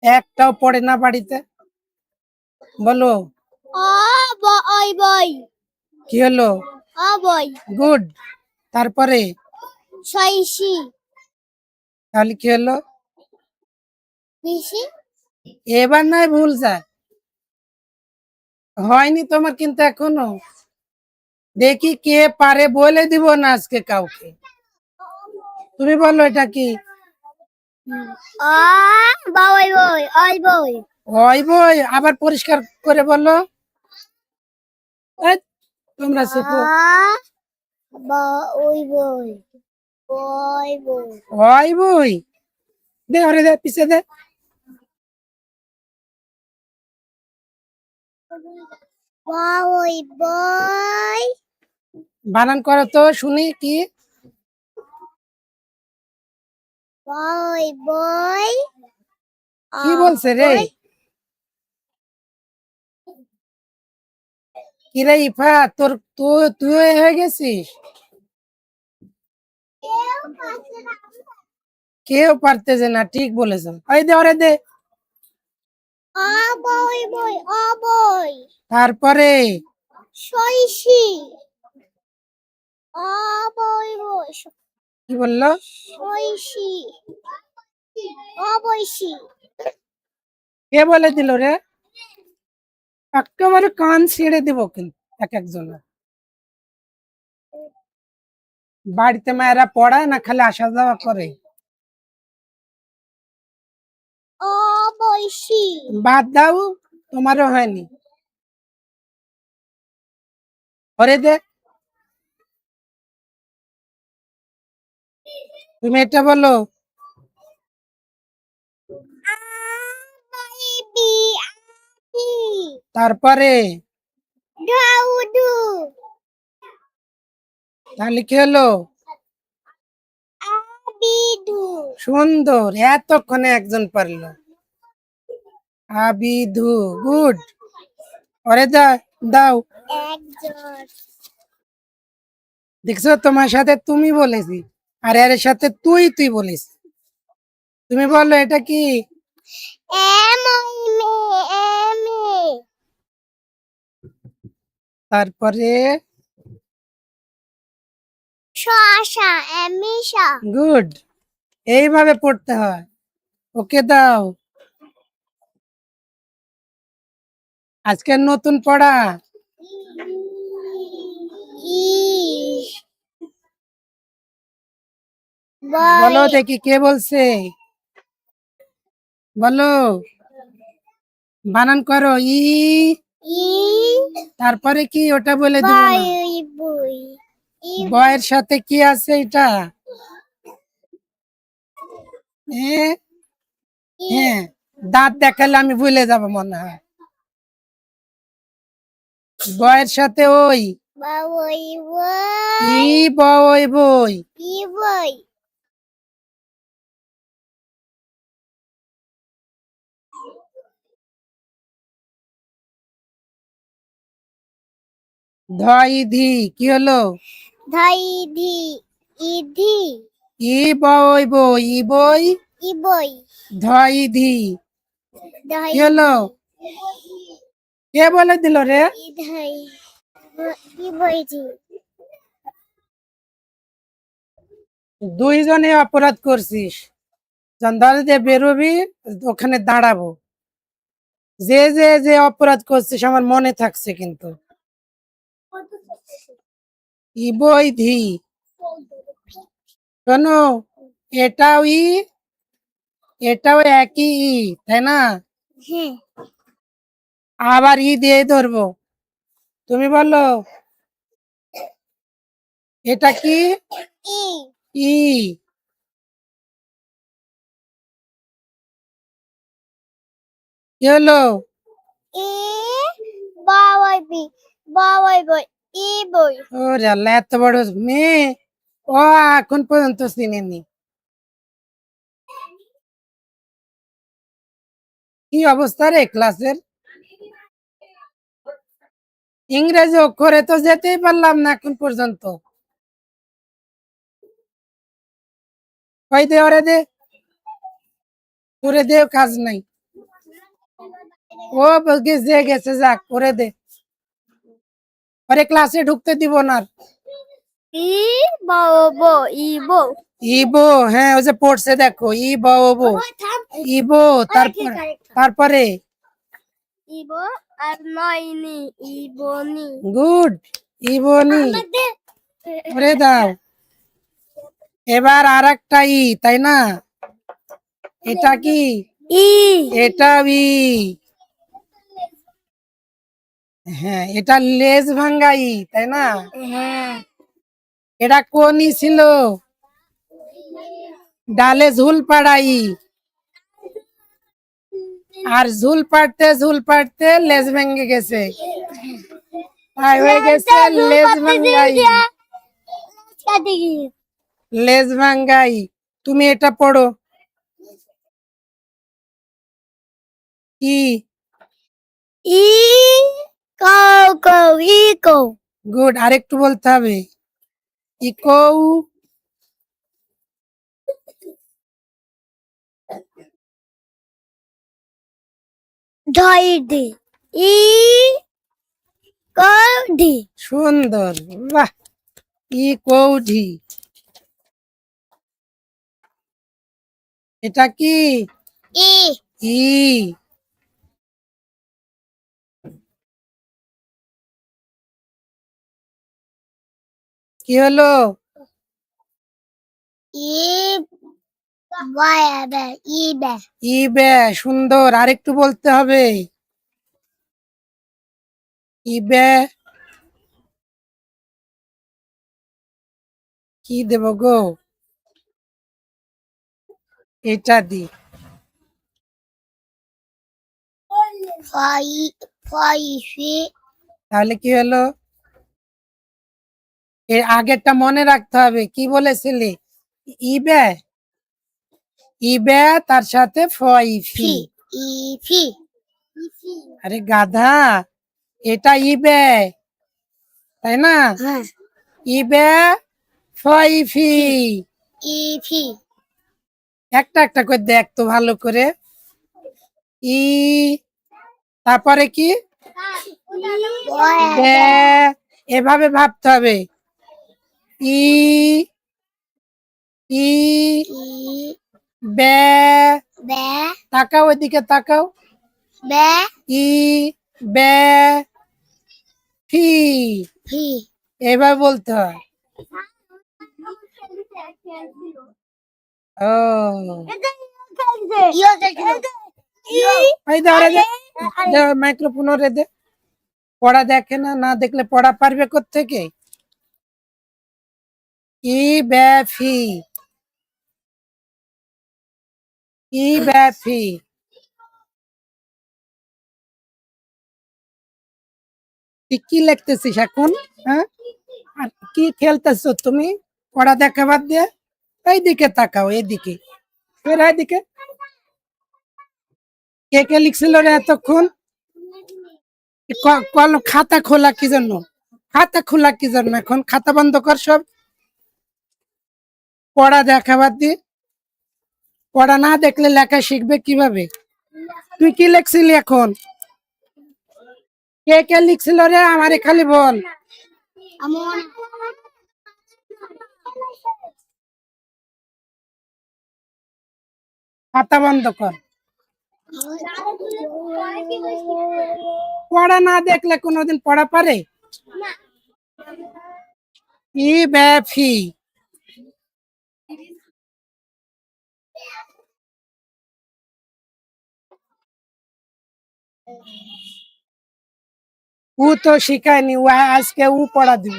একটাও পড়ে না বাড়িতে? বলো। বই। কি হলো? বই। গুড। তারপরে সইসি। তাহলে কি হলো? মিশি। এবার নয় ভুল যায়, হয়নি তোমার কিন্তু এখনো। দেখি কে পারে, বলে দিব না আজকে কাউকে। তুমি বলো এটা কি? বই বই। বই। ওই বই, আবার পরিষ্কার করে বলো। এই, তোমরা শেখো। বই বই। বই বই। ওই বই, দে ওরে, দে পিছে দে। বই বই। বানান করো তো শুনি কি। বই বই। কি বলছে রে? কি রে ইফা, তোর তুই তুই হয়ে গেছিস? কেউ পারতেছে না, ঠিক বলেছেন। ওই দে ওরে, দে। বই বই। বই। তারপরে সইসি। বই বই। কি বললো? সইসি। বইসি। কে বলে দিল রে? একেবারে কান ছিঁড়ে দিব কিন্তু এক একজনের। বাড়িতে মায়েরা পড়ায় না, খালি আসা যাওয়া করে। বইসি। বাদ দাও, তোমারও হয়নি। ওরে দে। তুমি এটা বলো। তারপরে ডাউডু। তাহলে কি হলো? বিদু। সুন্দর, এতক্ষণে একজন পারলো। আবিধু, গুড। ওরে দাও, দাও। একজন। দেখছো, তোমার সাথে তুমি বলেছি, আর এর সাথে তুই তুই বলিস। তুমি বলো এটা কি? তারপরে শশা। এমিশা। গুড, এইভাবে পড়তে হয়। ওকে দাও। আজকের নতুন পড়া। বলো দেখি কে বলছে, বলো। বানান করো। তারপরে কি, ওটা বলে দিব না। বয়ের সাথে কি আছে এটা? হ্যাঁ, দাঁত দেখালে আমি ভুলে যাব মনে হয়। বয়ের সাথে ওই বই বই। ধই ধি, কি হলো? ধি ইধি। ই বই বই, ই বই। ইবই। ধই ধি, কি হলো? কে বলে দিল রে? ইধাই। ইবইধি। দুইজনে অপরাধ করছিস। ধরে দিয়ে বেরোবি, ওখানে দাঁড়াবো। যে যে যে অপরাধ করছিস আমার মনে থাকছে কিন্তু। ইবই ধি, শোনো, এটাও এটাও একই তাই না? হ্যাঁ। আবার দিয়ে ধরবো। তুমি বলো এটা কি? ই। কি হলো? ওরে আল্লাহ, এত বড় মেয়ে, ও এখন পর্যন্ত চিনেনি। কি অবস্থা রে ক্লাসের? ইংরেজি অক্ষরে তো যেতেই পারলাম না এখন পর্যন্ত। ওই দে ওরে, দে তোরে, দে কাজ নাই। ও যে গেছে যাক করে দে, পরে ক্লাসে ঢুকতে দিব না আর। ই বো ইবো ইবো, হ্যাঁ ওই যে পড়ছে দেখো, ইবো, ইবো। তারপর তারপরে ইবো আর নয়নি ইবনি গুড, ইবনি করে দাও। এবার আর একটা ই, তাই না? এটা কি? ই এটা ই। হ্যাঁ, এটা লেজ ভাঙ্গা ই, তাই না? হ্যাঁ এটা কোন ই ছিল? ডালে ঝুল পাড়াই। আর ঝুল পাড়তে লেজ ভেঙে গেছে, তাই হয়ে গেছে লেজ ভাঙ্গাই। লেজ ভাঙ্গাই। তুমি এটা পড়ো কি? ই কৌ কৌ ই কৌ গুড, আরেকটু বলতে হবে। ইকৌ, ধই দি ই কৌ দি সুন্দর, বাহ। ই কৌঢি। এটা কি? ই ই। কি হলো? ই বায়াবে ইবে ই বে, সুন্দর, আরেকটু বলতে হবে। ই বে, কি দেব গো? এটা দি। ফাই ফাই ফি তাহলে কি হলো? এর আগেরটা মনে রাখতে হবে, কি বলেছিলি? ই বে, ই বে তার সাথে ফই ফি। ফি ই ফি আরে গাধা, এটা ই বে, তাই না? হ্যাঁ ই বে ফই ফি। ই ফি একটা একটা করে দেখ তো ভালো করে। ই, তারপরে কি? বে, এভাবে ভাবতে হবে। ই, ই, ই বে, বে তাকাও এদিকে তাকাও। বে ই, বে, ফি, ফি এভাবে বলতে হয়। ও, এই দাও রে, দে মাইক্রোফোন রে দে। পড়া দেখে না, না দেখলে পড়া পারবে কোত্থেকে? ই বে ফি, ই বে ফি। তুই কি লিখতেছিস এখন? হ্যাঁ, আর কি খেলতেছো তুমি? পড়া দেখা বাদ দিয়ে এইদিকে তাকাও, এদিকে ফের এদিকে। কে কে লিখছিল রে এতক্ষণ? খাতা খোলা কি জন্য? খাতা খোলা কি জন্য? এখন খাতা বন্ধ কর সব, পড়া দেখা বাদ দিয়ে। পড়া না দেখলে লেখা শিখবে কিভাবে? তুই কি লিখছিলি এখন? কে কে লিখছিল রে আমারে খালি বল। খাতা বন্ধ কর। পড়া না দেখলে কোনোদিন পড়া পারে? ই বে ফি। ও তো শিখায়নি, ও আজকে ও পড়া দিব।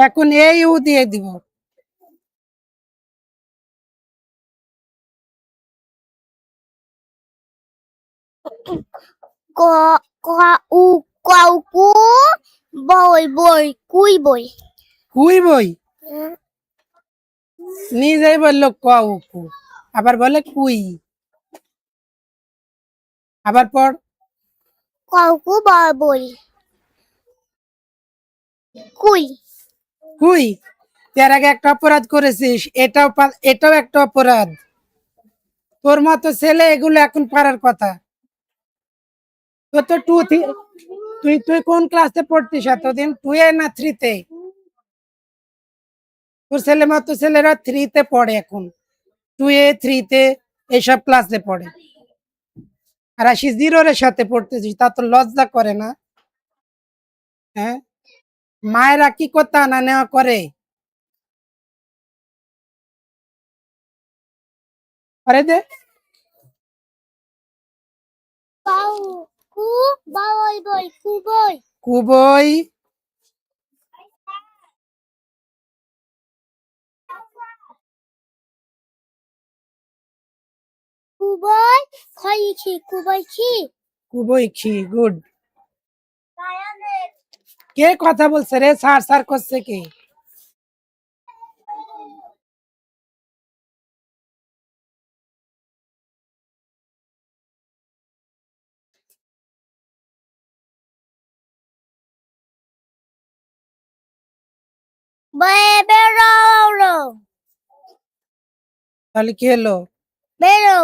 এখন এই উ দিয়ে দিব। ক ক উ কউ কু বই বই কুই বই কুই বই, নিজেই বললো কউ, আবার বলে কুই। আবার পড়। কউ কু বই বই কুই কুই, তার আগে একটা অপরাধ করেছিস, এটাও এটাও একটা অপরাধ। তোর মতো ছেলে এগুলো এখন পারার কথা। তো তো তুই তুই কোন ক্লাসে পড়তিস এতদিন? 2 না 3-তে? তোর ছেলে মতো ছেলেরা 3-তে পড়ে এখন, 2 3-তে এইসব ক্লাসে পড়ে, আর আসি জিরোর সাথে পড়তেছিস, তা তো লজ্জা করে না? হ্যাঁ, মায়েরা কি করতে আনা নেওয়া করে? আরে দে বাউ কু বাই বই কু বই কুবই কু বই খাইছি কু বই কি কুবই খি, গুড। কে কথা বলছে রে? সার সার করছে কে? বেরো তাহলে কি হলো? বেরো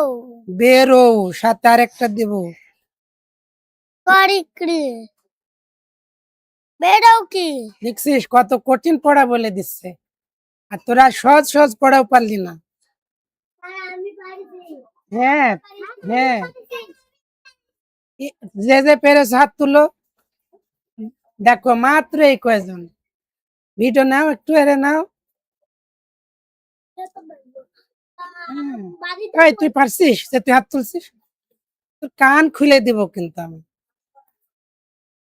বেরো, সাথে আরেকটা দেব। কারিক্রি বেরো কি দেখছিস কত কঠিন পড়া বলে দিচ্ছে, আর তোরা সহজ সহজ পড়াও পারলি না। আমি পারবি হ্যাঁ, হ্যাঁ, যে যে পেরেছে হাত তুলো। দেখো মাত্র এই কয়জন। ভিডিও নাও, একটু এরে নাও। হুম। এই তুই পারছিস যে তুই হাত তুলছিস? তোর কান খুলে দিব কিন্তু আমি।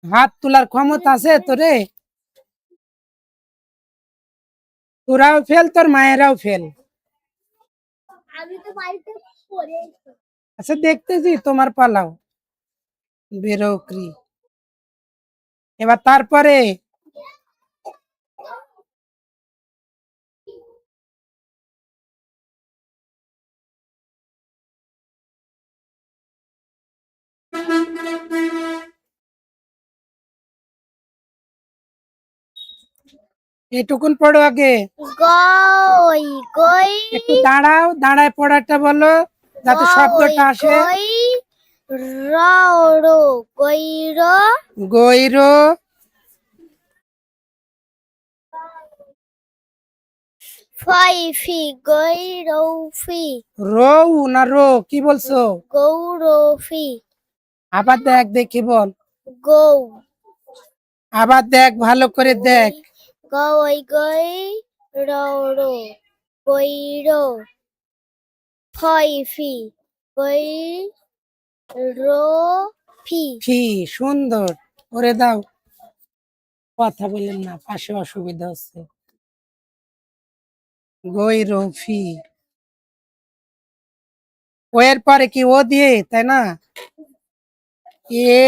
হাত তোলার ক্ষমতা আছে তোরে? তোরাও ফেল, তোর মায়েরাও ফেল। আমি তো বাড়িতে পড়ে আচ্ছা দেখতেছি, তোমার পালাও। বেরোক্রি। এবার তারপরে এটুকুন পড়ো আগে। গই গই একটু দাঁড়াও, দাঁড়ায় পড়াটা বলো যাতে শব্দটা আসে। গই রো গৈর গৈরো, ফাইফি গৈরৌফি রৌ না রো, কি বলছো? গৌরফি আবার দেখ, দেখি বল। গৌ আবার দেখ, ভালো করে দেখ। গই গই রো গৈর ফাইফি গৈরফি ফি, সুন্দর। করে দাও। কথা বললেন না, পাশে অসুবিধা হচ্ছে। গৈরো ফি। ও এর পরে কি ও দিয়ে, তাই না? এ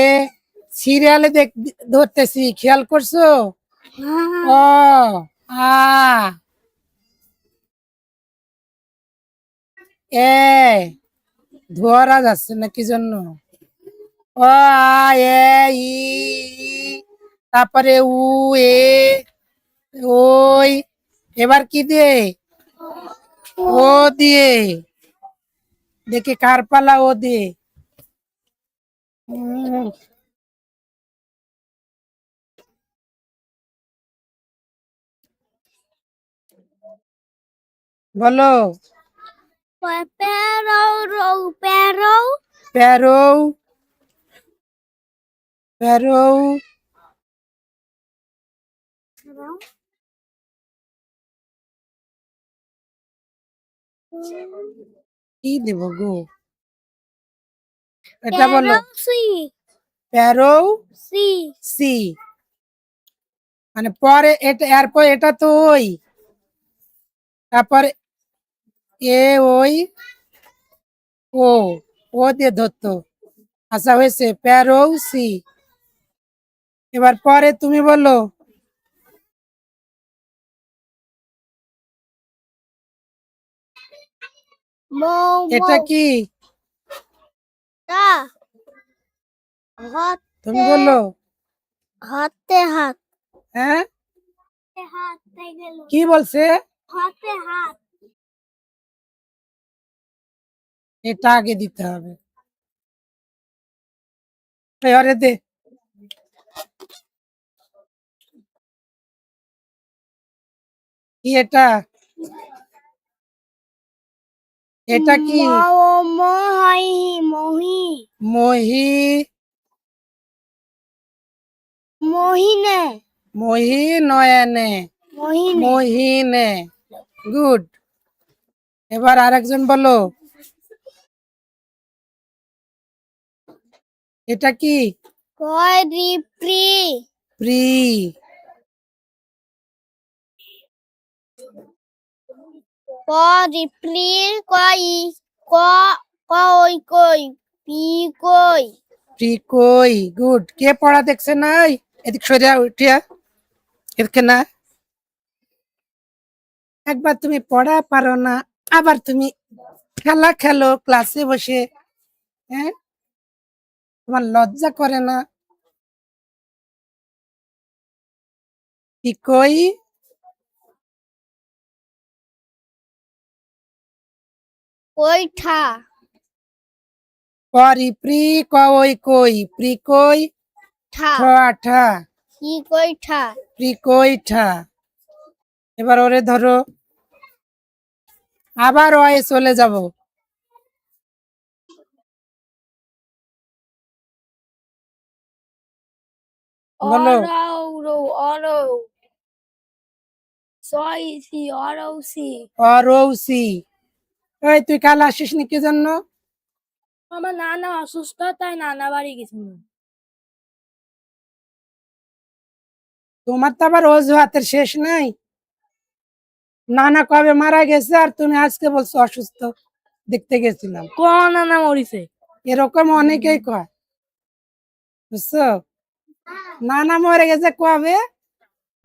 সিরিয়ালে দেখ, ধরতেছি, খেয়াল করছো? ও, আ, এ, ধরা যাচ্ছে না কি জন্য? ও, আ, এ, ই, তারপরে উ, এ, ওই। এবার কি দিয়ে? ও দিয়ে। দেখি কার পালা, ও দিয়ে। উম, বলো। প্যারো রৌ প্যারো প্যারো, প্যারো, কি দেব গো? এটা বলো। সি প্যারো সি সি, মানে পরে এটা, এরপর এটা তো ওই, তারপরে এ, ওই, ও, ও দিয়ে ধরতো। আচ্ছা হয়েছে, প্যারো সি। এবার পরে তুমি বলো। মৌ এটা কি? তা তুমি হাতে বলো। হাতে হাত হ্যাঁ, হাতে গেল কি বলছে? হাতে হাত এটা আগে দিতে হবে। এই আরে দে। কি এটা? এটা কি? মহি মহি মহিনে মহি নয়নে মহিনে মহিনে। গুড। এবার আরেকজন বলো। এটা কি? কয় রিপ্রি প্রি। ক রিপ্রি কই ক কই কই পি কই প্রি কই। গুড। কে পড়া দেখছে না? এদিক সরিয়া উঠিয়া এদিকে না। একবার তুমি পড়া পারো না, আবার তুমি খেলা খেলো ক্লাসে বসে। হ্যাঁ, তোমার লজ্জা করে না? কি কই? কইঠা করি প্রি কই কই প্রি কই ঠা ঠ আঠা কি কইঠা প্রি কই ঠা। এবার ওরে ধরো, আবার ওয়ে চলে যাব। বলো। অরৌ অরৌ সইসি অরৌসি অরৌসি। এই তুই কাল আসিস নি কি জন্য? আমার নানা অসুস্থ তাই নানা বাড়ি গেছিলাম। তোমার তো আবার অজুহাতের শেষ নাই। নানা কবে মারা গেছে আর তুমি আজকে বলছো অসুস্থ, দেখতে গেছিলাম। কোন নানা মরিছে? এরকম অনেকেই কয়, বুঝছো? নানা মরে গেছে কবে,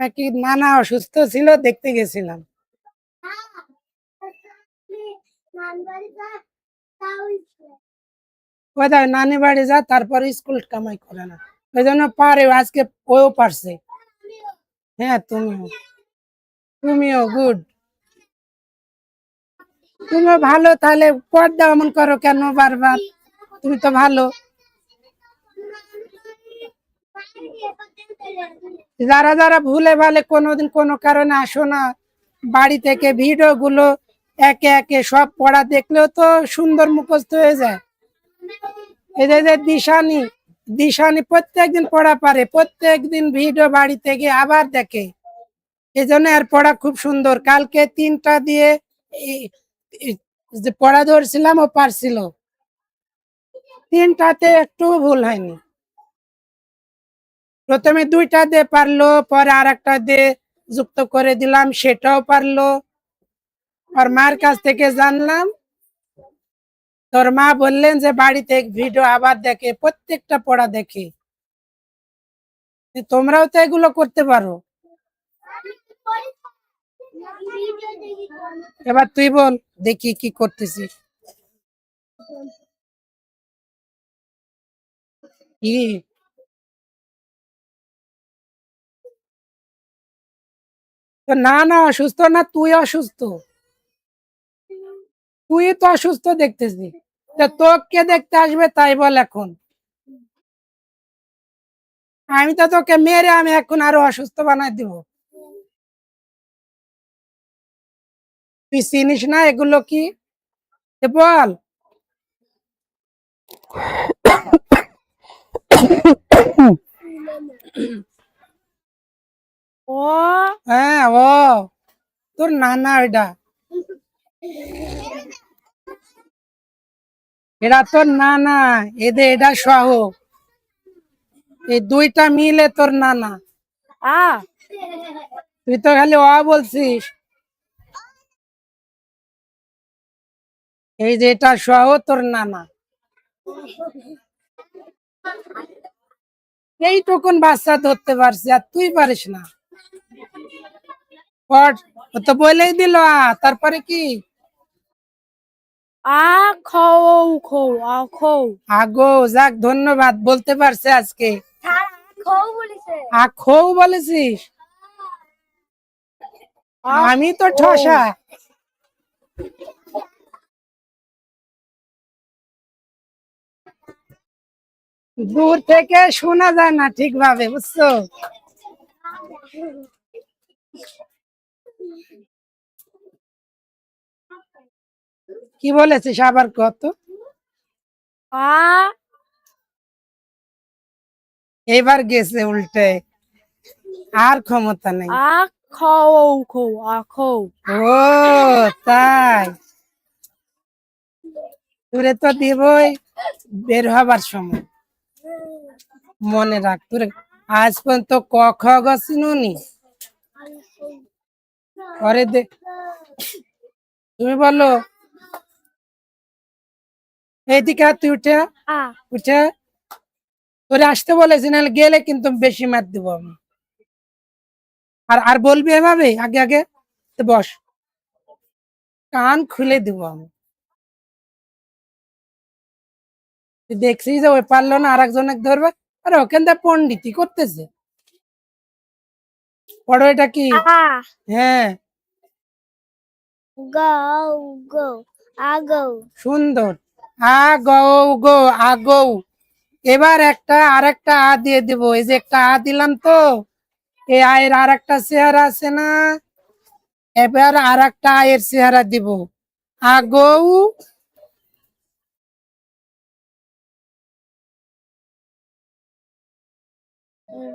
নাকি নানা অসুস্থ ছিল দেখতে গেছিলাম। ওই দাও নানি বাড়ি যা, তারপরে স্কুল কামাই করে না, ওই জন্য পারে আজকে। ও পারছে। হ্যাঁ, তুমিও তুমিও গুড। তুমিও ভালো, তাহলে পর্দা এমন করো কেন বারবার? তুমি তো ভালো। যারা যারা ভুলে ভালে কোনোদিন কোনো কারণে আসো না বাড়ি থেকে, ভিডিও গুলো একে একে সব পড়া দেখলেও তো সুন্দর মুখস্থ হয়ে যায়। এই যে দিশানি, দিশানি প্রত্যেকদিন পড়া পারে, প্রত্যেকদিন ভিডিও বাড়ি থেকে আবার দেখে। এই জন্য এর পড়া খুব সুন্দর। কালকে 3টা দিয়ে যে পড়া ধরছিলাম ও পারছিল, 3টাতে একটু ভুল হয়নি। প্রথমে 2টা দিয়ে পারলো, পরে আর একটা দিয়ে যুক্ত করে দিলাম, সেটাও পারলো। আর মার কাছ থেকে জানলাম, তোর মা বললেন যে বাড়িতে ভিডিও আবার দেখে, প্রত্যেকটা পড়া দেখে। তোমরাও তো এগুলো করতে পারো। এবার তুই বল, দেখি কি করতেছিস। কি? তো না না অসুস্থ না, তুই অসুস্থ। তুই তো অসুস্থ দেখতেছিস। তা তোকে দেখতে আসবে তাই বল এখন? আমি তো তোকে মেরে আমি এখন আরো অসুস্থ বানাই দিব। তুই চিনিস না এগুলো কি? বল। ও হ্যাঁ, ও তোর নানা ওইটা, এটা তোর নানা। এদের এটা সহ, এই 2টা মিলে তোর নানা। আ তুই তো খালি বলছিস। এই যে এটা সহ তোর নানা। এইটুকুন বাচ্চা ধরতে পারছি আর তুই পারিস না? পড়। ও তো বলেই দিল তারপরে কি? খৌ খৌ খৌ আগো যাক, ধন্যবাদ, বলতে পারছে আজকে। খৌ বলিছে আখৌ বলেছিস? আমি তো খৌ। ঠসা। দূর থেকে শোনা যায় না ঠিকভাবে, বুঝছো? কি বলেছিস আবার কত? আ এবার গেছে উল্টে, আর ক্ষমতা নেই। আখো ও তাই, তোরে তো দিবই বের হবার সময়, মনে রাখ। তোরে আজ পর্যন্ত ক খ গ চিনুনি, পরে দে। তুমি বলো, এইদিকে আয়, তুই উঠে আয়, আ উঠে আয়। তোরে আসতে বলেছি, নাহলে গেলে কিন্তু বেশি মার দিব আমি। আর আর বলবি এভাবে আগে আগে, তো বস, কান খুলে দিব আমি। তুই দেখছিস যে ওই পারলো না, আর একজনের ধরবে। আরে ওখান থেকে পন্ডিতি করতেছে। পড়ো, এটা কি? আ হ্যাঁ, গো গো আগো সুন্দর। আ গৌ গো, আগৌ। এবার একটা আর একটা আ দিয়ে দিব। এই যে একটা আ দিলাম তো, এই আয়ের আর একটা চেহারা আছে না, এবার আর একটা আয়ের চেহারা দিব। আগৌ।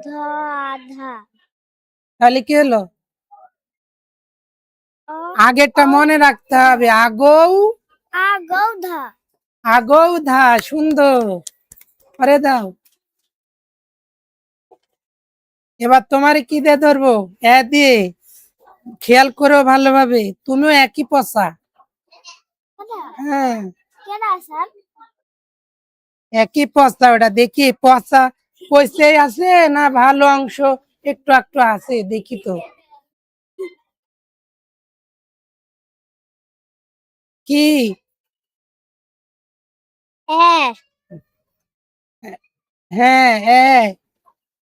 ধা ধা তাহলে কি হলো? অ আগেরটা মনে রাখতে হবে। আগৌ, আগো ধা আগৌ ধা। সুন্দর, করে দাও। এবার তোমার কি দিয়ে ধরবো? এ দিয়ে। খেয়াল করো ভালোভাবে, তুমিও একই পচা। হ্যাঁ, কেডা স্যার একই পচা। ওটা দেখি পচা পচে আছে না ভালো অংশ একটু একটু আছে, দেখি তো। কি? এ হ্যাঁ,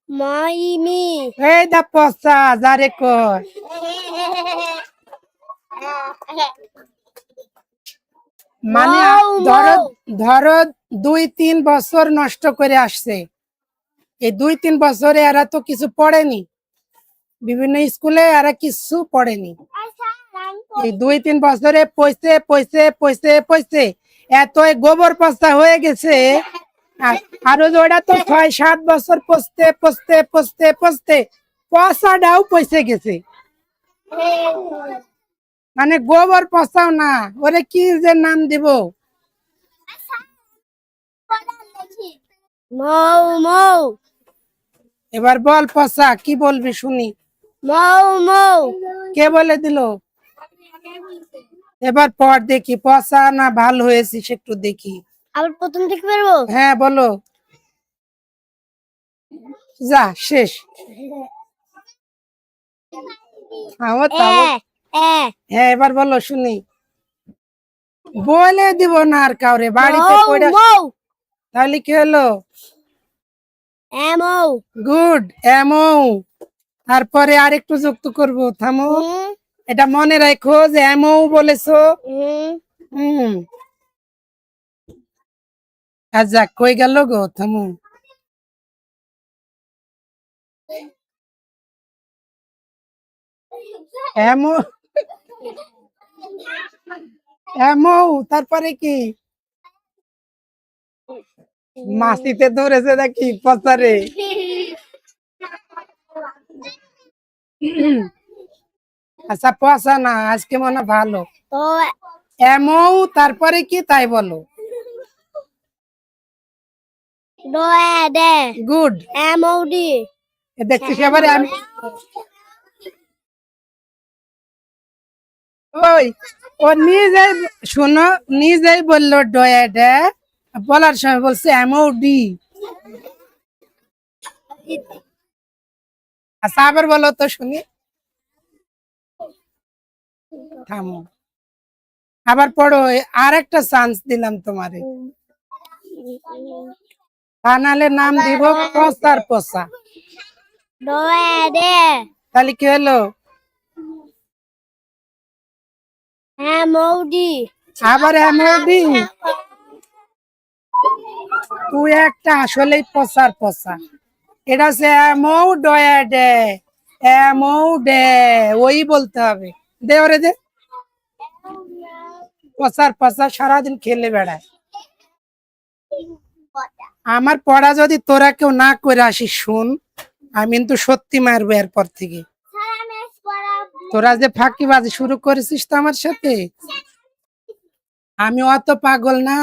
মাইমি এই দা পচা, যারে কয়। মানে মৌ ধরো, মৌ ধরো 2-3 বছর নষ্ট করে আসছে। এই 2-3 বছরে এরা তো কিছু পড়েনি, বিভিন্ন স্কুলে এরা কিছু পড়েনি। এই 2-3 বছরে পয়সে পয়সে পয়সে পয়সে এত গোবর পচা হয়ে গেছে। আরো যে ওটা তো 6-7 বছর পচতে পচতে পচতে পচতে পচাটাও পচে গেছে। মানে গোবর পচাও না, ওরে কি যে নাম দিব। মৌ মৌ এবার বল পচা, কি বলবি শুনি। মৌ মৌ কে বলে দিল? এবার পড় দেখি, পচা না ভালো হয়েছিস একটু দেখি। আবার প্রথম থেকে পারবো হ্যাঁ বলো, যা শেষ। থামো এ থামো। এ হ্যাঁ এবার বলো শুনি। বলে দিব না আর কাউরে, বাড়িতে মৌ পড়ে। মৌ তাহলে কি হলো? মৌ গুড, এমও। তারপরে আরেকটু যুক্ত করব, থামো। হুম এটা মনে রাখো যে এমও বলেছো। হুম হুম, আচ্ছা কই গেল গো, থামো। এমও, এমও। তারপরে কি? মাসিতে ধরেছে নাকি পচারে? আচ্ছা পচা না, আজকে মনে হয় ভালো। তো এমও, তারপরে কি তাই বলো। দে দে গুড। এমওডি দেখছিস এবার ওই, ও নিজেই, শোনো, নিজেই বললো ডয়েডে, বলার সময় বলছে এমওডি। আচ্ছা আবার বলো তো শুনি। থামো, আবার পড়ো। আর একটা চান্স দিলাম তোমারে, তা নাহলে নাম দিব পচার পচা। দে দে তাহলে কি হলো? এমওডি আবার এমওডি। তুই একটা আসলেই পচার পচা। এটা হচ্ছে এমৌ ডয়া ডে, এমৌ ডে, ওই বলতে হবে। দে ওরে দে, পচার পচা সারাদিন খেলে বেড়ায়। আমার পড়া যদি তোরা কেউ না করে আসিস শুন, আমি কিন্তু সত্যি মারবো এরপর থেকে। তোরা যে ফাঁকিবাজি শুরু করেছিস তো আমার সাথে, আমি অত পাগল না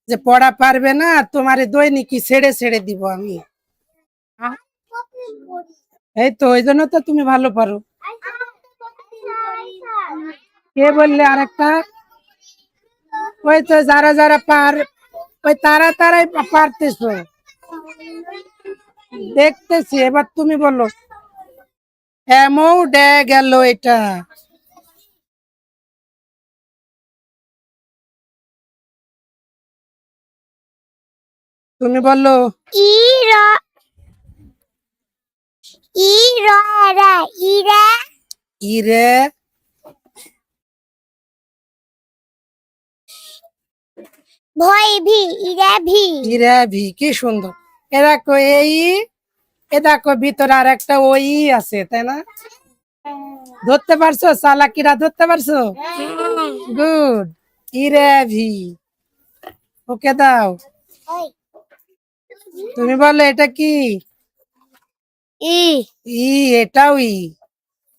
যে পড়া পারবে না তোমার দৈনিকই ছেড়ে ছেড়ে দিব আমি। আ- এই তো ওই জন্য তো তুমি ভালো পারো। কে বললে আরেকটা? ওই তো যারা যারা ওই তারা তারাই পারতেছো, দেখতেছি। এবার তুমি বলো। এমও ডে গেল এটা। তুমি বলো। ইরা ইরা ইরা ইরে, ভয় ভি ইরা ভি ইরে ভি, কি সুন্দর। এ দেখো এই, এ দেখো ভিতরে আর একটা ওই আছে, তাই না? ধরতে পারছো? চালাকিরা ধরতে পারছো? গুড। ইরে ভি, ওকে দাও। তুমি বলো এটা কি? ই ই, এটাও ই।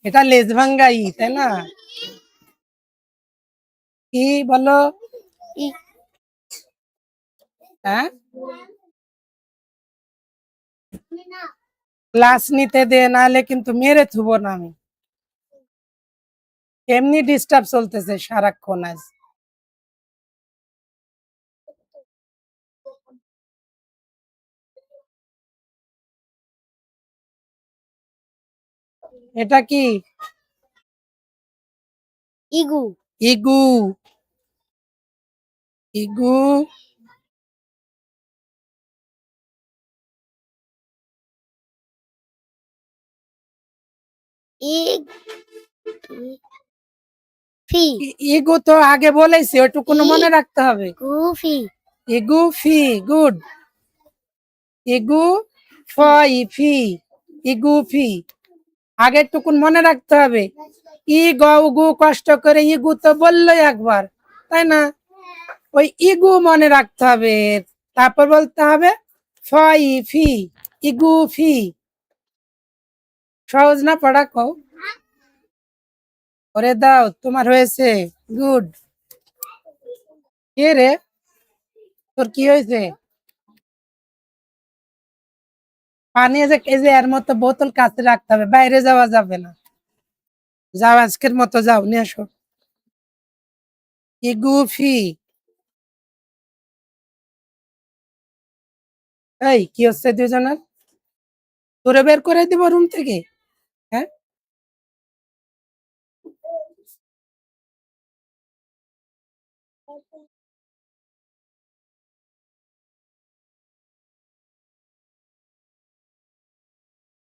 এটা লেজ ভাঙ্গা ই, তাই না? কি বলো? ই হ্যাঁ, ক্লাস নিতে দে, নাহলে কিন্তু মেরে থুবো না আমি। এমনি ডিস্টার্ব চলতেছে সারাক্ষণ আজ। এটা কি? ইগু ইগু, ইগু, ই ফি ইগু তো আগে বলেছি, ওইটুকু মনে রাখতে হবে। গুফি ইগু ফি, গুড। ইগু ফি, ইগু ফি, আগের টুকুন মনে রাখতে হবে। ই গু কষ্ট করে ইগু তো বললোই একবার, তাই না? ওই ইগু মনে রাখতে হবে, তারপর বলতে হবে ফি, ইগু ফি। সহজ না পড়া? কও করে দাও, তোমার হয়েছে। গুড। কে রে, তোর কি হয়েছে? পানি যে এই যে এর মতো বোতল কাছে রাখতে হবে, বাইরে যাওয়া যাবে না। যাও, আজকের মতো যাও, নিয়ে আসো। ইগুফি। এই কি হচ্ছে দুজনের? তোরে বের করে দিব রুম থেকে? হ্যাঁ,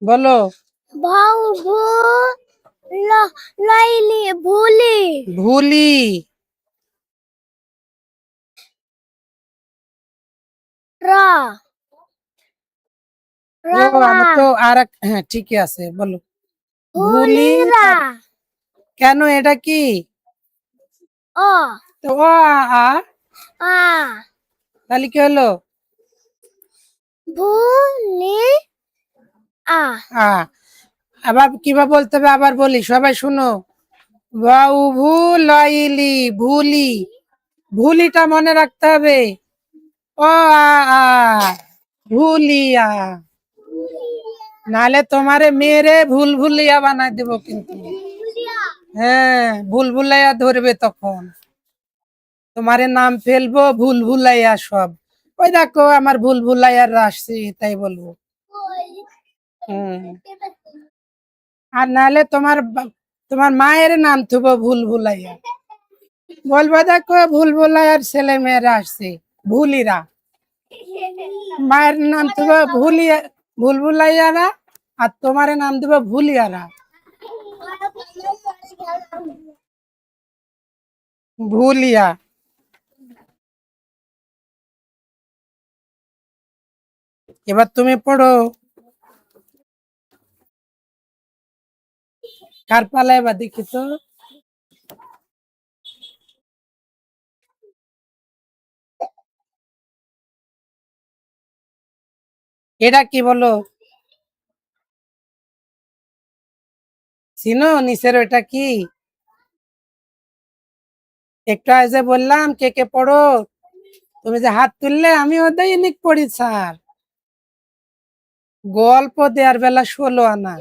বলো। ভাউ ভু লাইলি ভুলি ভুলি। রা ও, রাঙা আমি তো হ্যাঁ ঠিকই আছে, বলো। ভুলি। ভুলি রা কেন, এটা কি? ও তো ও আ, আ তাহলে কি হলো? ভুলি আ আ, আবার কিভাবে বলতে হবে আবার বলি, সবাই শুনো। বাউ ভুলাইলি, ভুলি, ভুলিটা মনে রাখতে হবে। ও আ, ভুলিয়া, নালে তোমারে মেরে ভুল ভুলিয়া বানাই দেব কিন্তু। হ্যাঁ, ভুল ভুলাইয়া ধরবে তখন, তোমারে নাম ফেলবো ভুল ভুলাইয়া সব। ওই দেখো আমার ভুল ভুলাইয়ার আসছে, তাই বলবো। হুম। আর নাহলে তোমার মায়ের নাম থুবো ভুল ভুলাইয়া, বলবো দেখো ভুল ভুলাইয়ার ছেলে মেয়েরা আসছে, ভুলিরা। মায়ের নাম থুবো ভুল ভুলাইয়ারা, আর তোমার নাম দেবো ভুলিয়ারা। ভুলিয়া। এবার তুমি পড়ো। কার পালা এবার দেখি তো? এটা কি বলো? চিনো নিচের ওটা কি? একটু আগে যে বললাম কে কে পড়ো, তুমি যে হাত তুললে আমিও দৈনিক পড়ি স্যার। গল্প দেওয়ার বেলা 16 আনা।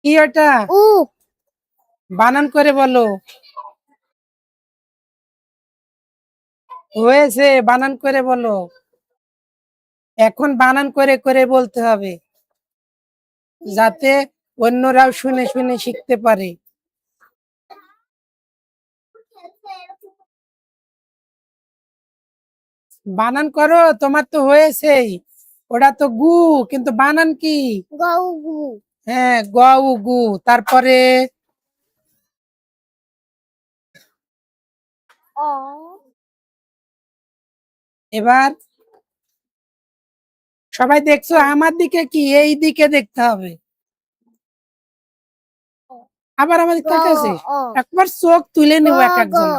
কি ওটা? উ বানান করে বলো। হয়েছে, বানান করে বলো। এখন বানান করে করে বলতে হবে, যাতে অন্যরাও শুনে শুনে শিখতে পারে। বানান করো, তোমার তো হয়েছেই। ওটা তো গু, কিন্তু বানান কি? গউ গু হ্যাঁ, গ উ গু। তারপরে অ এবার সবাই দেখছো আমার দিকে, কি এই দিকে দেখতে হবে। আবার আমাদের গ তাকাছে, অ একবার চোখ তুলে গ নিব এক গ একজন।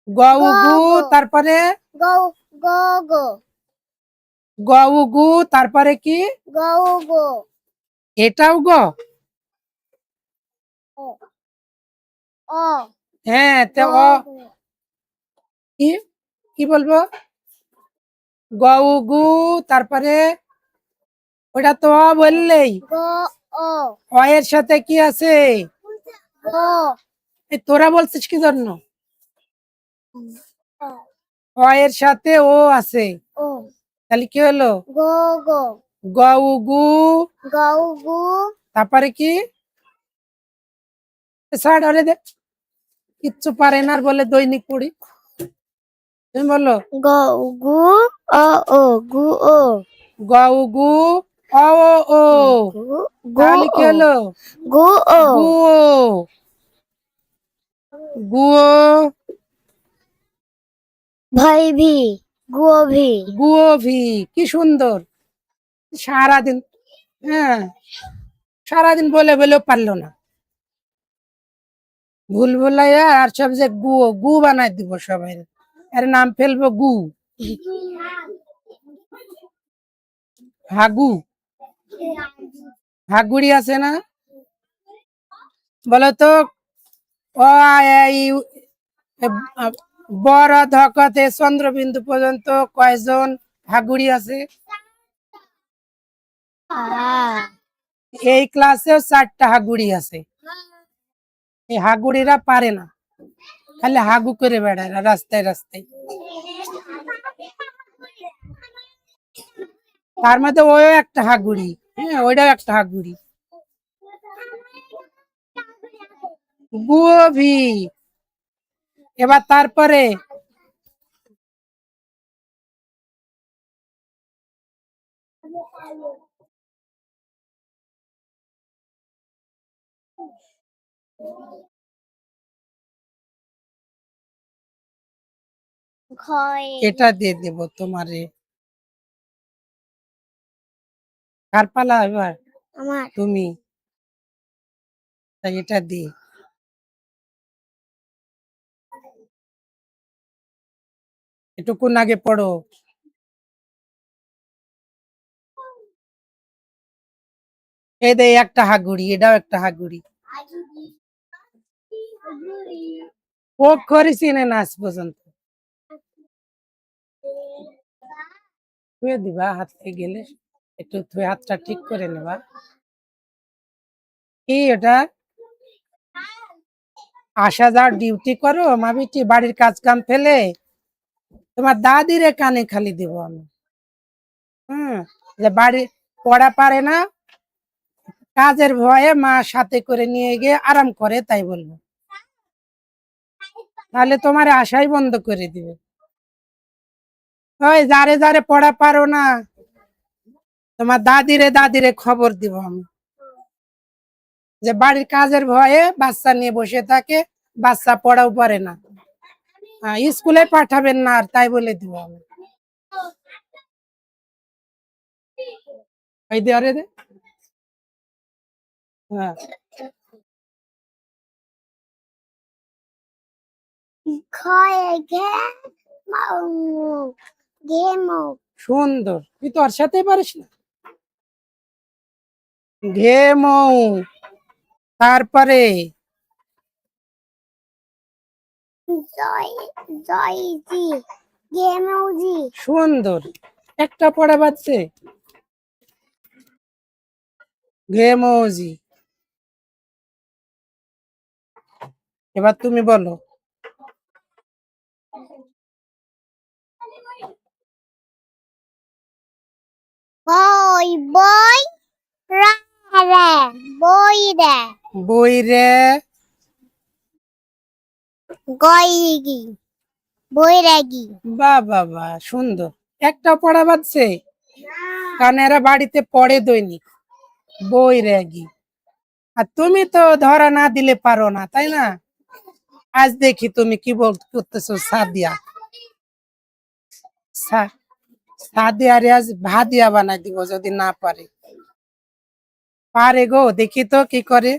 গ গ উ গু, গ তারপরে গউ গ গ গ উ গু, তারপরে কি? গউ গো এটাও গ। অ অ হ্যাঁ, গ তো অ গো কি, কি বলবো? গ উ গু, তারপরে ওটা তো অ বললেই। গ অ অ এর সাথে কি আছে? গ এই তোরা বলছিস কি জন্য? অ অ এর সাথে ও আছে, ও তাহলে কি হলো? গ গো গ উ গু, গউ গু তারপরে কি? স্যার আরে দে, কিচ্ছু পারে না আর বলে দৈনিক পড়ি। তুমি বলো। গউ গু অ ও গু ও গ উ গু, অ ও ও, গু গু তাহলে কি ও হলো? গু ও গু ও, গু ও, ভাই ভি গুও ভি গু ও ভি। কি সুন্দর! সারাদিন, হ্যাঁ, সারাদিন বলে বলেও পারলো না। ভুল ভুলাইয়া আর সব যে গু, গু বানাই দিব সবাই, এর নাম ফেলবো গু। হাগু, হাগুড়ি আছে না? বলো তো, অ আ এ ই উ, এ, আ, বড় ধকতে চন্দ্রবিন্দু পর্যন্ত কয়জন হাগুড়ি আছে? এই ক্লাসেও 4টা হাগুড়ি আছে। এই হাগুড়িরা পারে না, খালি হাগু করে বেড়ায় রাস্তায় রাস্তায়। তার মধ্যে ওই একটা হাগুড়ি, হ্যাঁ ওইটাও একটা হাগুড়ি। গুভি। এবার তারপরে খয় এটা দিয়ে দেব তোমারে। কার পালা এবার? আমার তুমি। তাই এটা দি, এটুকুন আগে পড়ো। এই দে একটা হাগুড়ি, এটাও একটা হাগুড়ি। অক্ষরই চিনে না আজ পর্যন্ত। ধুয়ে দিবা হাত থেকে গেলে, একটু ধুয়ে হাতটা ঠিক করে নেবা। কি এটা? আসা যাওয়ার ডিউটি করো মাবিটি, বাড়ির কাজ কাম ফেলে তোমার দাদিরে কানে খালি দিব আমি। হুম, যে বাড়ি পড়া পারে না, কাজের ভয়ে মা সাথে করে নিয়ে গিয়ে আরাম করে, তাই বলবো। তাহলে তোমার আশাই বন্ধ করে দিবে। ওই যারে যারে পড়া পারো না, তোমার দাদিরে দাদিরে খবর দিব আমি, যে বাড়ির কাজের ভয়ে বাচ্চা নিয়ে বসে থাকে, বাচ্চা পড়াও পারে না। স্কুলে পাঠাবেন না আর তাই বলে দিব আমি। এই দে আরে দে। হ্যাঁ খয়ে ঘে মাউ ঘেমু সুন্দর, তুই তো ওর সাথেই পারিস না। ঘেমৌ, তারপরে জয় জয়জি ঘেমুজি সুন্দর, একটা পড়া বাজছে। ঘেমৌজি, এবার তুমি বলো। বই বই রা রে বই রে বই রে, গইগি বই রেগি বাহ বাহ বাহ, সুন্দর, একটা পড়া বাজছে। কারণ এরা বাড়িতে পড়ে দৈনিক। বই রেগি, আর তুমি তো ধরা না দিলে পারো না, তাই না? আজ দেখি তুমি কি করতেছো। সাদিয়া, সাদিয়ারে আজ ভাদিয়া বানাই দিব যদি না পারে। পারে গো, দেখি তো কি করে।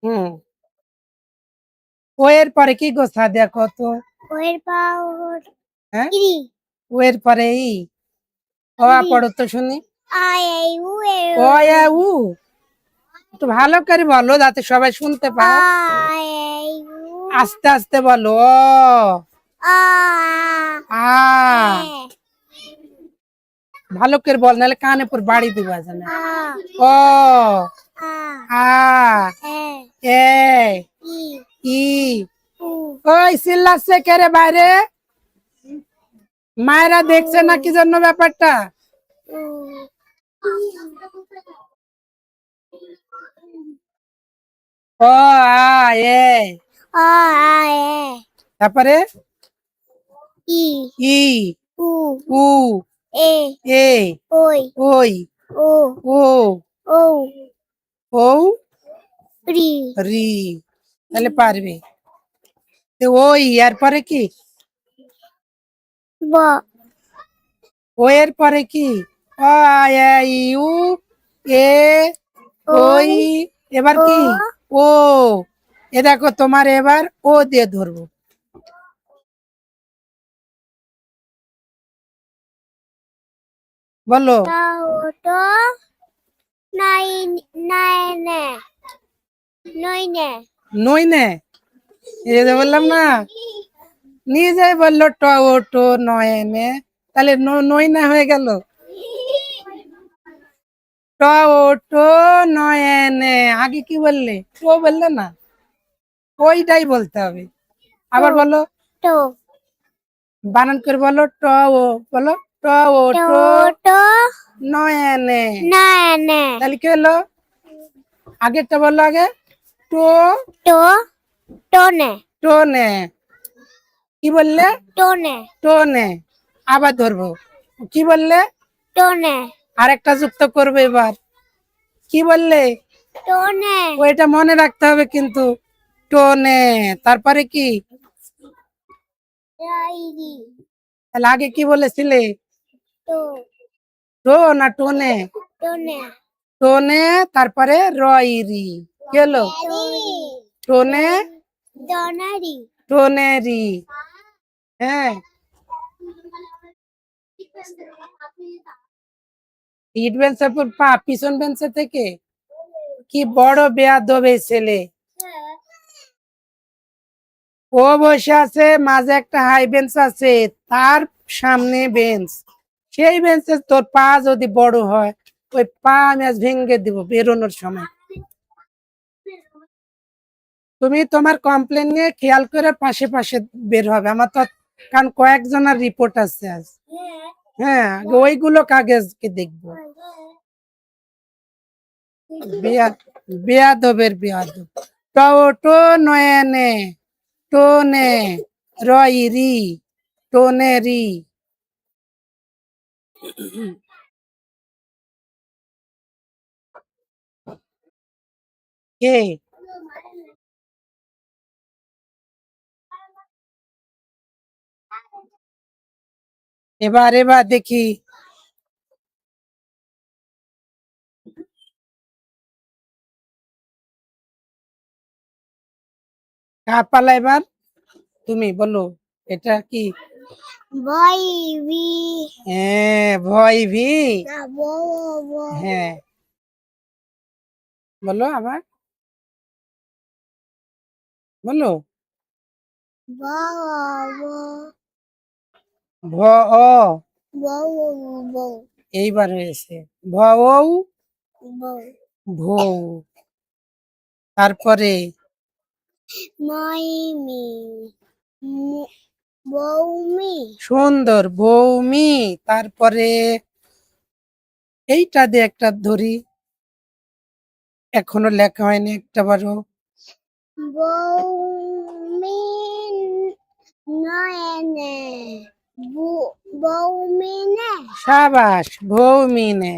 হুম, ও এর পরে কি গো সাদিয়া কত? ওয়ের পাওয়ার হ্যাঁ, ইরি ও এর পরে ই, ও পড়ো তো শুনি। আই আই উ এ ও এ উ, একটু ভালো করে বলো যাতে সবাই শুনতে পায়। আই আই উ আস্তে আস্তে বলো। আ আ, ভালো করে বল, নাহলে কানে পর বাড়ি দিবা জানে। আ ও, আ আ, এ এ, ই ই। উ ওই চিল্লাচ্ছে কে রে বাইরে? মায়েরা দেখছে না কি জন্য ব্যাপারটা? উ ও আ এ, আ আ এ তারপরে ই ই, উ উ, এ এ, ওই ওই, ও ও, ও ও, রি রি, তাহলে পারবে। তো ওই এর পরে কি? ব ও এর পরে কি? অ আ এ ই উ এ ওই, ওই এবার ও কি? ও, এ দেখো তোমার এবার ও দিয়ে ধরবো। বলো। তাও তো নাই নাই নে নই নে নই নে, এই যে বললাম না, নিজে বললো ট ও টো নয় নে, তাহলে নই না হয়ে গেল। ট ও টো নয় নে, আগে কি বললে? টো বললে না, ওইটাই বলতে হবে। তো আবার বলো, তো বানান করে বলো। ট ও, বলো ট ও তো টো তো নয় নে, না নে তাহলে কি হলো? আগেরটা বললো আগে। টো, তো তো নে টো নে, কি বললে? তো নে টো নে, আবার ধরবো। কি বললে? তো নে আরেকটা যুক্ত করবে এবার। কি বললে? তো নে ওইটা মনে রাখতে হবে কিন্তু। টোনে, তারপরে কি? রাইরি তাহলে আগে কি বলেছিলে? তো টো না টোনে? তো নে টোনে, তারপরে রইরি, কি হলো? টোনে, দনারি টোনেরি। হ্যাঁ, ইট বেঞ্চের পর পা পিছন বেঞ্চে থেকে, কি বড় বেয়াদব এই ছেলে। ও বসে আছে মাঝে, একটা হাই বেঞ্চ আছে, তার সামনে বেঞ্চ। সেই বেঞ্চে তোর পা যদি বড় হয়, ওই পা আমি আজ ভেঙে দিব বেরোনোর সময়। তুমি তোমার কমপ্লেন নিয়ে খেয়াল করে পাশে পাশে বের হবে। আমার তো, কারণ কয়েকজনের রিপোর্ট আছে আজ। হ্যাঁ, ওইগুলো কাগজকে দেখবো। বেয়াদবের বেয়াদব। টো নয়নে, টোনে, রইরি, টোনেরি। কে? এবার এবার দেখি কার পালা এবার, তুমি বলো এটা কি? বই বি হ্যাঁ ভয়ভী। না বউ হ্যাঁ বলো আবার বলো। বউ ভ অ বউ বউ এইবার হয়েছে ভৌ বউ ভৌ। তারপরে মাইমি বউমি সুন্দর ভৌমি। তারপরে এইটা দিয়ে একটা ধরি, এখনো লেখা হয়নি একটা বারো। বউমি নয়নে বউমিনে সাবাস ভৌমিনে।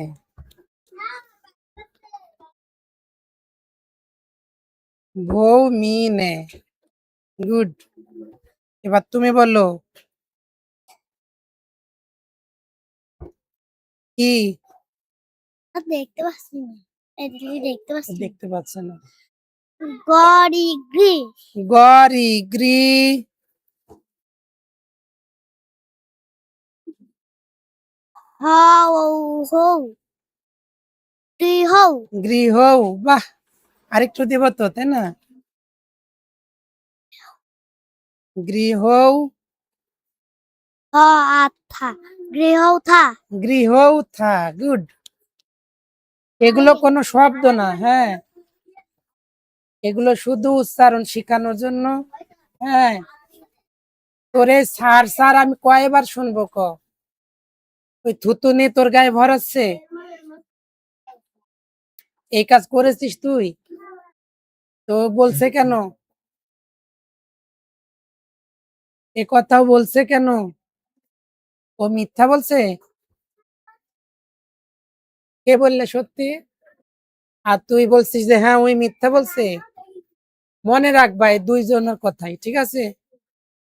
ভৌমিনে, গুড। এবার তুমি বলো কি? দেখতে পাচ্ছি না, এটা দেখতে পাচ্ছি না। দেখতে পাচ্ছ না। গড়ি গ্রি গরি গ্রি হও হও টি হও গৃহ। বাহ, আরেকটু দেব তো, তাই না? গৃহ হ আথা গৃহ থা গৃহ থা, গুড। এগুলো কোনো শব্দ না, হ্যাঁ, এগুলো শুধু উচ্চারণ শেখানোর জন্য। হ্যাঁ, তোরে স্যার স্যার আমি কয়বার শুনবো ক? ওই থুতুনি তোর গায়ে ভরাচ্ছে, এই কাজ করেছিস তুই? তো বলছে কেন, এ কথাও বলছে কেন? ও মিথ্যা বলছে? কে বললে সত্যি? আর তুই বলছিস যে হ্যাঁ ওই মিথ্যা বলছে। মনে রাখবা এই দুইজনের কথাই, ঠিক আছে?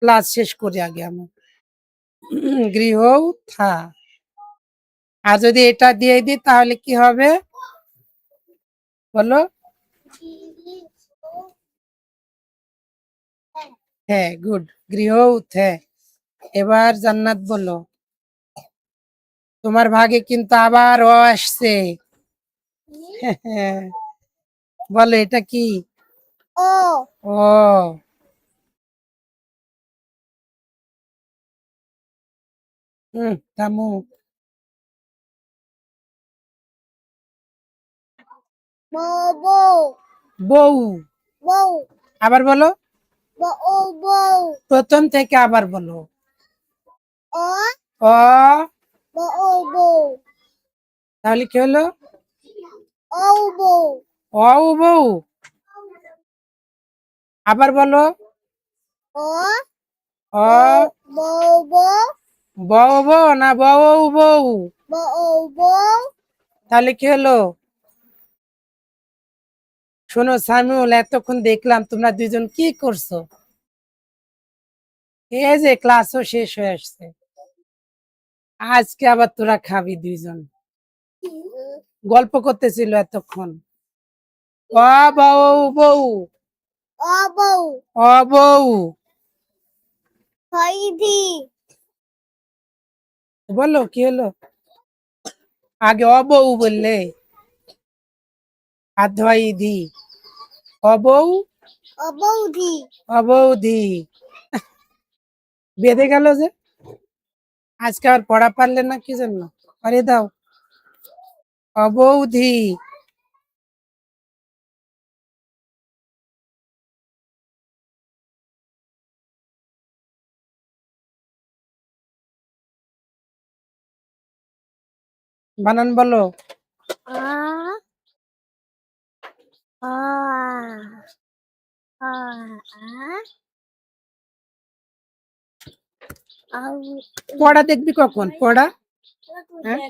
ক্লাস শেষ করি আগে আমি। গৃহ থা। আর যদি এটা দিয়ে দিই তাহলে কি হবে বলো? হ্যাঁ, গুড, গৃহ হ্যাঁ। এবার জান্নাত বলো, তোমার ভাগে কিন্তু আবার অ আসছে। হ্যাঁ, বলো এটা কি? ও ও, থামু। বউ বউ বউ। বউ আবার বলো, বউ বউ প্রথম থেকে আবার বলো। ও অ, বউ বউ তাহলে কি হলো? ও বউ অ বউ। আবার বলো। ও অ বউ বউ বউ বউ না বউ বউ? বউ বউ তাহলে কি হলো? শোনো সামিউল, এতক্ষণ দেখলাম তোমরা দুইজন কি করছো। এই যে ক্লাসও শেষ হয়ে আসছে, আজকে আবার তোরা খাবি দুইজন। গল্প করতেছিল এতক্ষণ। অ বউ বউ, ও বউ অ বউ। হইদি বলো কি হলো? আগে অ বউ বললে, আর ধোয়াই দি। অ বউ, ও বৌদি অ বৌদি। বেঁধে গেল যে, আজকে আর পড়া পারলে না কি জন্য? আরে দাও, অ বৌদি। বানান বলো। আ আ আ আউ পড়া দেখবি কখন পড়া? হ্যাঁ,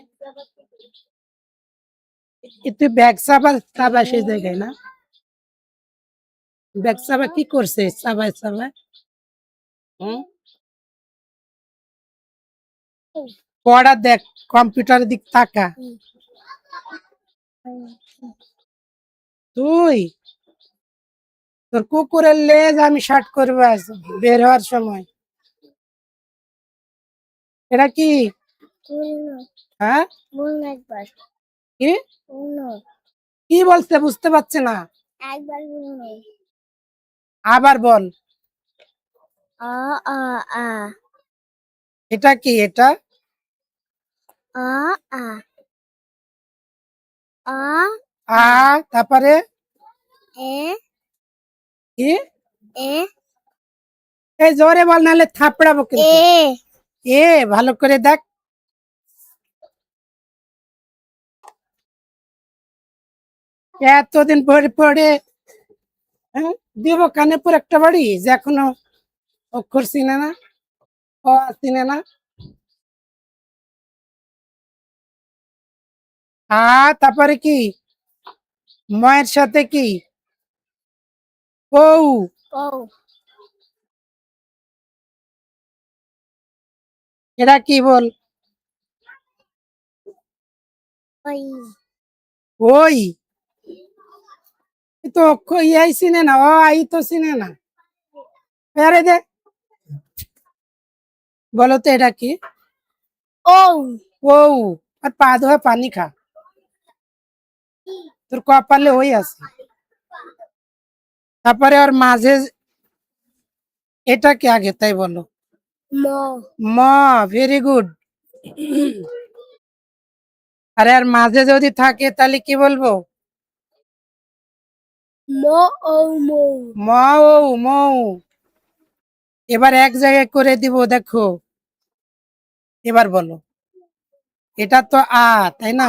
তুই ব্যাগ চাবা চাবা সেই জায়গায় না, ব্যাগ চাবা কি করছে চাবায় চাবায়? হুম, পড়া দেখ, কম্পিউটারের দিক তাকা। তুই তোর কুকুরের লেজ আমি শার্ট করবো আজ বের হওয়ার সময়। এটা কি? হ্যাঁ, কি কি বলছে বুঝতে পারছে না, আবার বল। এটা কি? এটা আ, তারপরে কি? এই জোরে বল, নাহলে থাপড়াবো কিন্তু। এ, ভালো করে দেখ। এতদিন পরে পড়ে, হ্যাঁ, দিব কানে পর একটা বাড়ি যে এখনো অক্ষর চিনে না, অ চিনে না। তারপরে কি? ময়ের সাথে কি? বউ। এটা কি বল? ওই, এ তো অক্ষর ইয়াই চিনে না, অ আই তো চিনে না। আরে দে, বলো তো এটা কি? ও, আর পা ধোয়া পানি খা, তোর কপালে ওই আছে। তারপরে ওর মাঝে এটা কি আগে তাই বলো? ম, ভেরি গুড। আরে আর মাঝে যদি থাকে তাহলে কি বলবো? ম, ও, মৌ। এবার এক জায়গায় করে দিব, দেখো। এবার বলো, এটা তো আ, তাই না?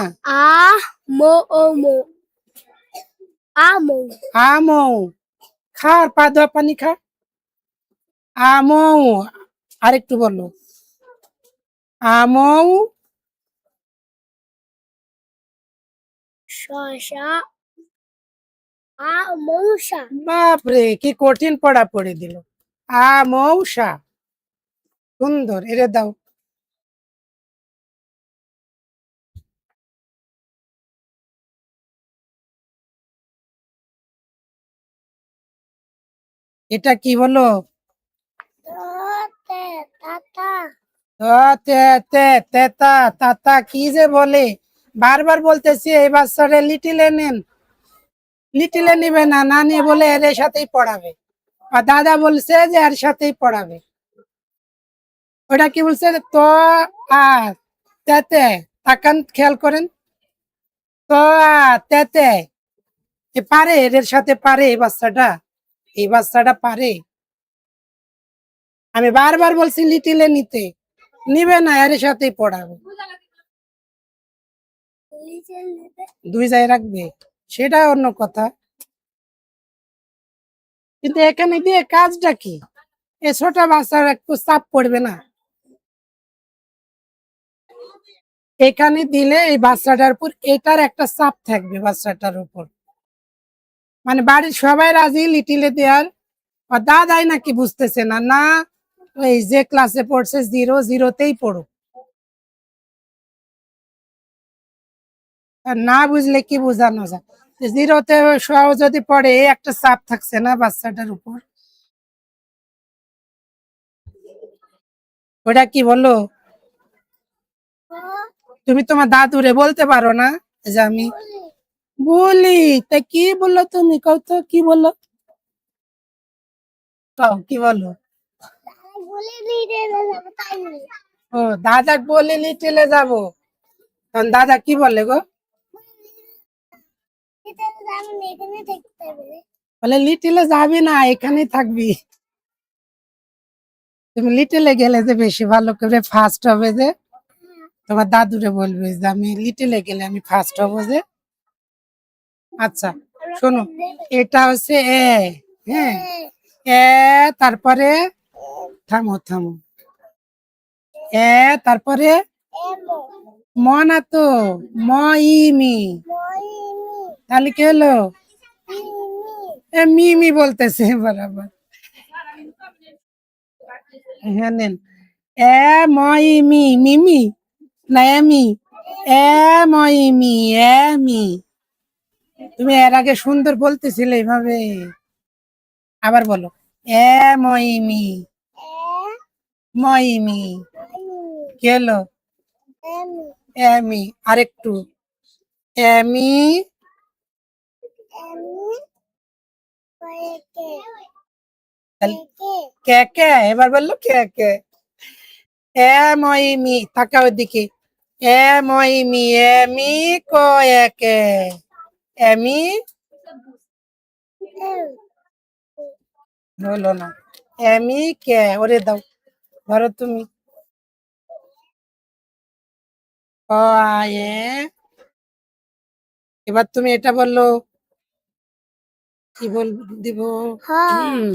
আমৌ, খা আর পা ধোয়া পানি খা। আমৌ, আরেকটু বলো। আমৌ, বাপরে কি কঠিন পড়া পড়ে দিল। আমৌসা, সুন্দর, এরে দাও। এটা কি বলো? ত, তে, তে, তেতা, তাতা, কি যে বলে, বারবার বলতেছি এই বাচ্চারে লিটিলে নেন। লিটিলে নিবে না, না নিয়ে বলে এর সাথেই পড়াবে, আর দাদা বলছে যে এর সাথেই পড়াবে। ওটা কি বলছে? তো, আ, তেতে, তাকান খেয়াল করেন। তো, আ, তেতে, এ পারে, এর সাথে পারে এই বাচ্চাটা, এই বাচ্চাটা পারে। আমি বারবার বলছি লিটিলে নিতে, নিবে না, এর সাথেই পড়াবে। দুই জায়গায় রাখবে, সেটা অন্য কথা, কিন্তু এখানে দিয়ে কাজটা কি? এ ছোট বাচ্চার একটু চাপ পড়বে না? এখানে দিলে এই বাচ্চাটার উপর এটার একটা চাপ থাকবে, বাচ্চাটার উপর। মানে বাড়ির সবাই রাজি লিটিলে দেওয়ার, আর দাদাই নাকি বুঝতেছে না, না ওই যে ক্লাসে পড়ছে জিরো, জিরোতেই পড়ুক। আর না বুঝলে কি বোঝানো যায়? যে জিরোতে সহ যদি পড়ে, এই একটা চাপ থাকছে না বাচ্চাটার উপর। ওটা কি বললো? তুমি তোমার দাদুরে বলতে পারো না যে আমি বলি? তা কি বললো তুমি, কও তো কি বললো, কও কি বলো? ও, দাদা বলে লিটেলে যাবো, তখন দাদা কি বলে গো? বলে লিটেলে যাবি না, এখানেই থাকবি। তুমি লিটেলে গেলে যে বেশি ভালো করে ফার্স্ট হবে, যে তোমার দাদুরে বলবে যে আমি লিটেলে গেলে আমি ফার্স্ট হবো যে। আচ্ছা, শোনো, এটা হচ্ছে এ, হ্যাঁ, এ, তারপরে থামো থামো, এ, তারপরে ম, না তো, ম, ই, মি, তাহলে কি হলো? এ, মি বলতেছে বরাবর। হ্যাঁ, নেন। মি মিমি না এমি মি এমি। তুমি এর আগে সুন্দর বলতেছিলে এইভাবে, আবার বলো মি মইমি। কি হলো? এমি। আরেকটু এমি। কে কে, এবার বললো কে কে। মইমি, তাকাও ওদিকে। মইমি এমি কয়েকে। এমি হলো না। এমি কে, ওরে দাও, ধরো তুমি। ক আয়ে। এবার তুমি এটা বললো, কি বল দিব? হুম,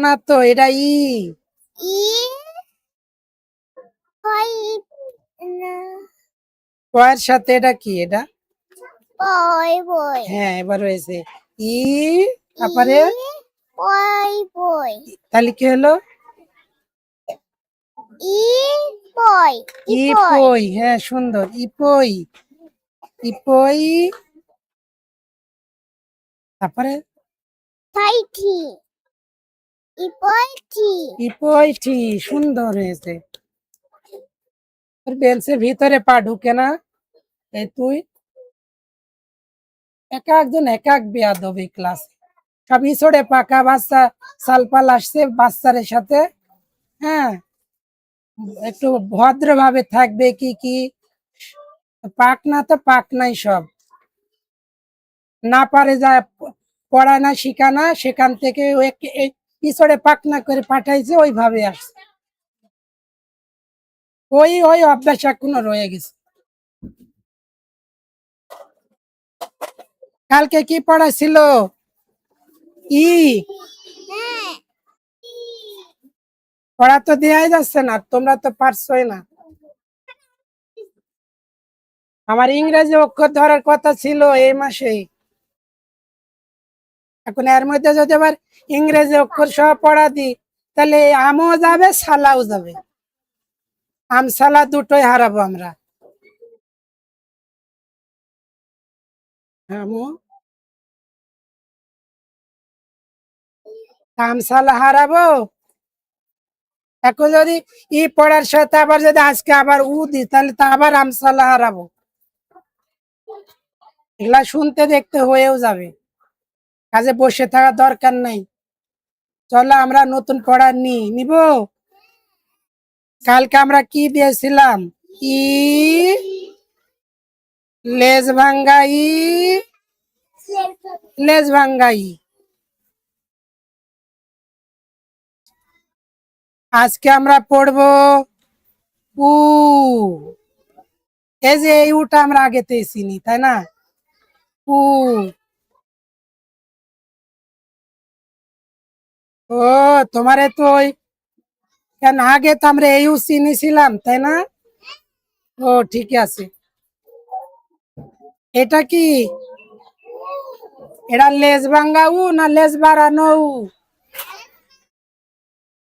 না তো, এটা ই। কয়ের সাথে এটা কি? এটা হ্যাঁ, এবার হয়েছে ই। তারপরে তাহলে কি হলো? ইপই। হ্যাঁ, সুন্দর, ইপই। ইপই। তারপরে ইপইটি। সুন্দর হয়েছে। তোর বেঞ্চের ভিতরে পা ঢুকে না। এই তুই এক একজন এক এক বেয়াদব এই ক্লাস। সব ইসড়ে পাকা বাচ্চা সালপাল আসছে বাচ্চাদের সাথে। হ্যাঁ, একটু ভদ্রভাবে থাকবে। কি কি পাক না তো পাক নাই সব। না পারে যা পড়া না শিখা না, সেখান থেকে পিছড়ে পাকনা করে পাঠাইছে, ওইভাবে আসছে। ওই ওই অভ্যাস এখনো রয়ে গেছে। কালকে কি পড়া ছিল? ই। পড়া তো দেয়াই যাচ্ছে না, তোমরা তো পারছোই না। আমার ইংরেজি অক্ষর ধরার কথা ছিল এই মাসেই। এখন এর মধ্যে যদি আবার ইংরেজি অক্ষর সহ পড়া দিই, তাহলে আমও যাবে, সালাও যাবে। আম সালা দুটোই হারাবো আমরা। আমও আম সালা হারাবো। এখন যদি ই পড়ার সাথে আবার যদি আজকে আবার উ দিই, তাহলে তো আবার আম সালা হারাবো। এগুলা শুনতে দেখতে হয়েও যাবে, কাজে বসে থাকা দরকার নাই। চলো আমরা নতুন পড়া নিব। কালকে আমরা কি দিয়েছিলাম? ই লেজ ভাঙ্গা, ই লেজ ভাঙ্গা ই। আজকে আমরা পড়বো উ। এই যে এই উটা আমরা আগেতে চিনি, তাই না? উ। ও, তোমারে তো ওই, কেন আগে তো আমরা এই চিনিছিলাম, তাই না? ও ঠিক আছে। এটা কি? এটা লেজ ভাঙ্গা উ না লেজ বাড়ানো উ?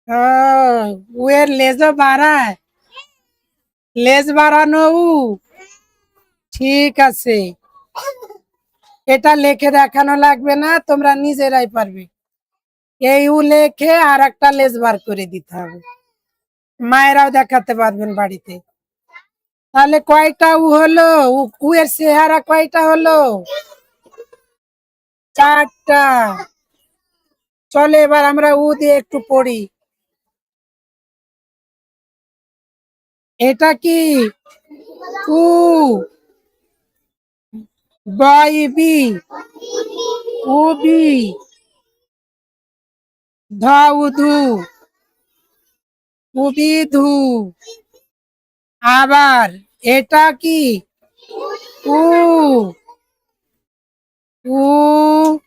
ও, উয়ের লেজও বাড়ায়, লেজ বাড়ানো উ। ঠিক আছে, এটা লেখে দেখানো লাগবে না, তোমরা নিজেরাই পারবে। এই উ লেখে আর একটা লেজ বার করে দিতে হবে। মায়েরাও দেখাতে পারবেন বাড়িতে। তাহলে কয়টা উ হলো? উ এর চেহারা কয়টা হলো? চারটা। চলে এবার আমরা উ দিয়ে একটু পড়ি। এটা কি? উ। বি। উবি। ধু। উবিধু। আবার এটা কি? উ। উ।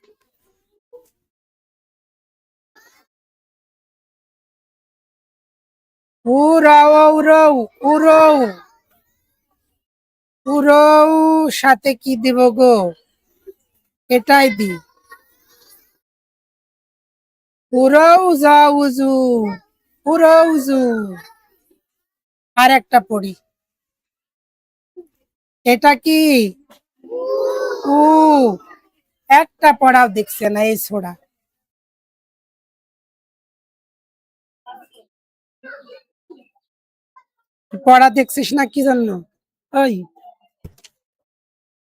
উরৌ। উরৌ। উরৌ সাথে কি দিব গো? এটাই দি। পুরো উজা উজু, পুরো উজু। আর একটা পড়ি, এটা কি? উ, একটা পড়াও দেখছে না এই ছোড়া। পড়া দেখছিস না কি জন্য? ওই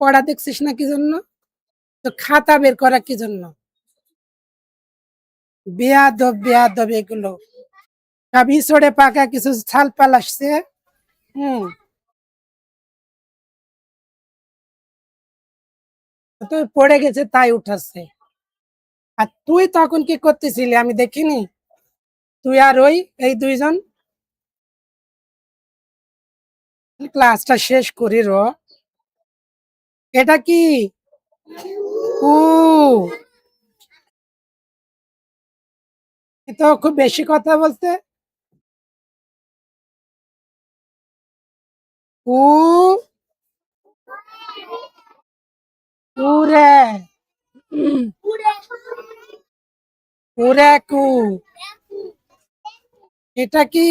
পড়া দেখছিস না কি জন্য? তো খাতা বের করা কি জন্য? বেয়াদব বেয়াদব এগুলো। সব ইসড়ে পাকা কিছু ছাল পাল আসছে। হুম, তো পড়ে গেছে তাই উঠাচ্ছে। আর তুই তখন কি করতেছিলি আমি দেখিনি? তুই আর ওই এই দুইজন ক্লাসটা শেষ করি র। এটা কি? উ, এ তো খুব বেশি কথা বলতে। উ, উরে, উরে কু। এটা কি?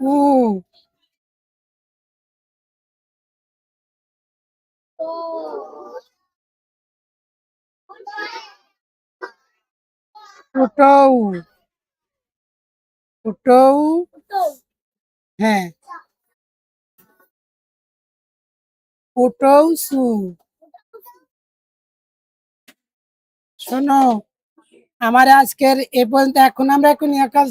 উ, উটৌ, উটৌ, হ্যাঁ, উটৌসু। শোনো, আমার আজকের এ পর্যন্ত, এখন আমরা এখন কাজ